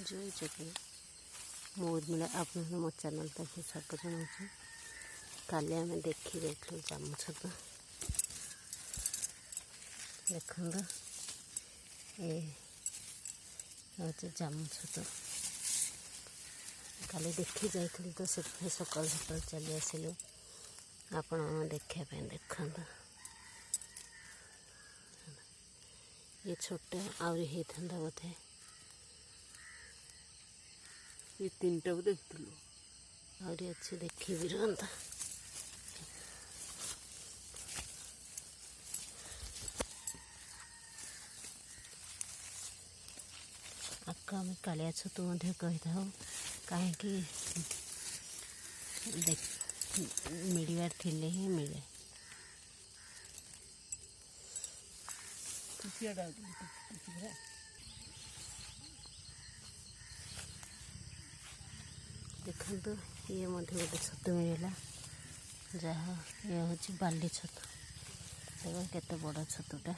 जय जगन्नाथ मुर्मिला आप मो चैनल तक स्वागत जनाऊँ। काली आम देखी जाइलु जामु छत देखो ये हूँ जामु छत काली देखी जाइलु तो से सकाल सकाल चली आसिलु आपण देखापी देखा ये छोटा आहरी होता बोधे ये तीन टा देखलु आहरी अच्छे देखी भी रहा आपको आम कालिया छतु कही था कहीं मिलवार थिले ही मिले देखो ये गोटे छतु मिलला जहाँ ये हूँ बाली छतु देखो केते बड़ छतुटा।